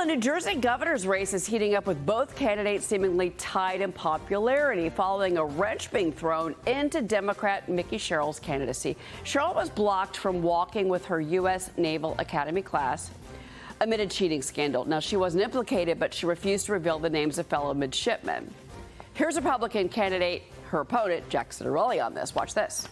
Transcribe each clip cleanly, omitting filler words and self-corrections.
the New Jersey governor's race is heating up with both candidates seemingly tied in popularity following a wrench being thrown into Democrat Mickey Sherrill's candidacy. Sherrill was blocked from walking with her U.S. Naval Academy class amid a cheating scandal. Now, she wasn't implicated, but she refused to reveal the names of fellow midshipmen. Here's Republican candidate, her opponent, Jack Ciattarelli, on this. Watch this.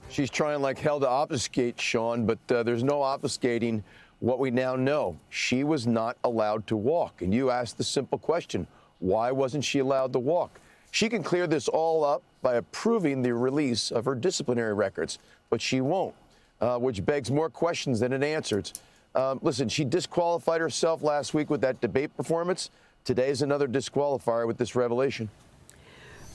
She's trying like hell to obfuscate, Sean, but there's no obfuscating what we now know. She was not allowed to walk. And you asked the simple question, why wasn't she allowed to walk? She can clear this all up by approving the release of her disciplinary records, but she won't, which begs more questions than it answers. Listen, she disqualified herself last week with that debate performance. Today is another disqualifier with this revelation.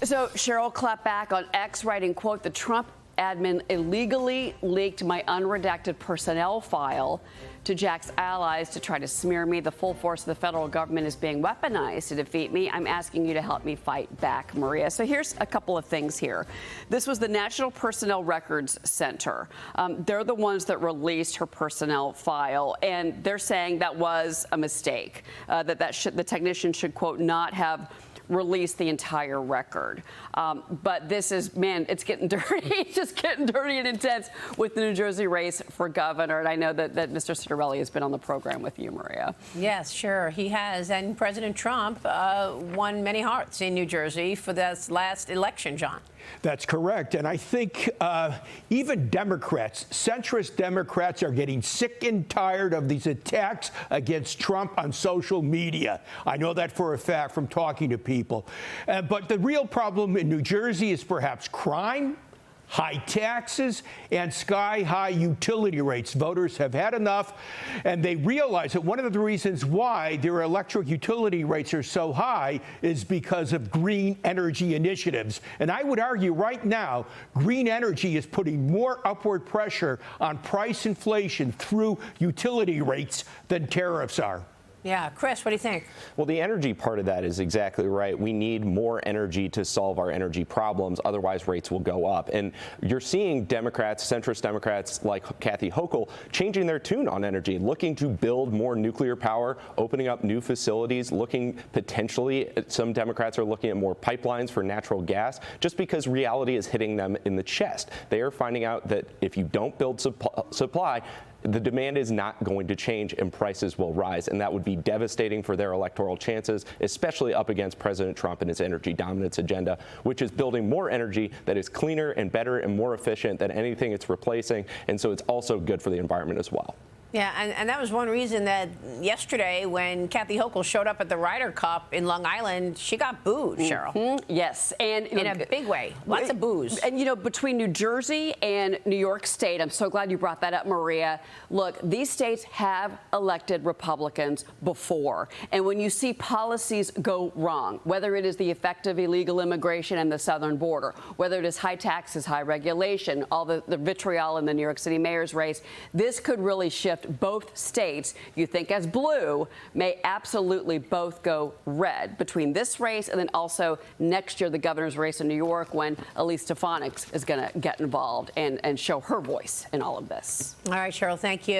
So Sherrill clapped back on X, writing, quote, "The Trump admin illegally leaked my unredacted personnel file to Jack's allies to try to smear me. The full force of the federal government is being weaponized to defeat me. I'm asking you to help me fight back, Maria." So here's a couple of things here. This was the National Personnel Records Center. They're the ones that released her personnel file, and they're saying that was a mistake, that the technician should, quote, not have release the entire record. But this is, man, it's getting dirty. It's just getting dirty and intense with the New Jersey race for governor. And I know that Mr. Ciattarelli has been on the program with you, Maria. Yes, sure, he has. And President Trump won many hearts in New Jersey for this last election, John. That's correct. And I think even Democrats, centrist Democrats, are getting sick and tired of these attacks against Trump on social media. I know that for a fact from talking to people. But the real problem in New Jersey is perhaps crime, high taxes, and sky-high utility rates. Voters have had enough, and they realize that one of the reasons why their electric utility rates are so high is because of green energy initiatives. And I would argue right now, green energy is putting more upward pressure on price inflation through utility rates than tariffs are. Yeah, Chris, what do you think? Well, the energy part of that is exactly right. We need more energy to solve our energy problems. Otherwise, rates will go up. And you're seeing Democrats, centrist Democrats like Kathy Hochul, changing their tune on energy, looking to build more nuclear power, opening up new facilities, looking potentially, some Democrats are looking at more pipelines for natural gas, just because reality is hitting them in the chest. They are finding out that if you don't build supply, the demand is not going to change and prices will rise, and that would be devastating for their electoral chances, especially up against President Trump and his energy dominance agenda, which is building more energy that is cleaner and better and more efficient than anything it's replacing, and so it's also good for the environment as well. Yeah, and that was one reason that yesterday when Kathy Hochul showed up at the Ryder Cup in Long Island, she got booed, Cheryl. Yes, and in a big way. Lots of boos. And, you know, between New Jersey and New York State, I'm so glad you brought that up, Maria. Look, these states have elected Republicans before. And when you see policies go wrong, whether it is the effect of illegal immigration and the southern border, whether it is high taxes, high regulation, all the vitriol in the New York City mayor's race, this could really shift both states. You think as blue may absolutely both go red between this race and then also next year the governor's race in New York when Elise Stefanik is going to get involved and show her voice in all of this. All right, Cheryl, thank you.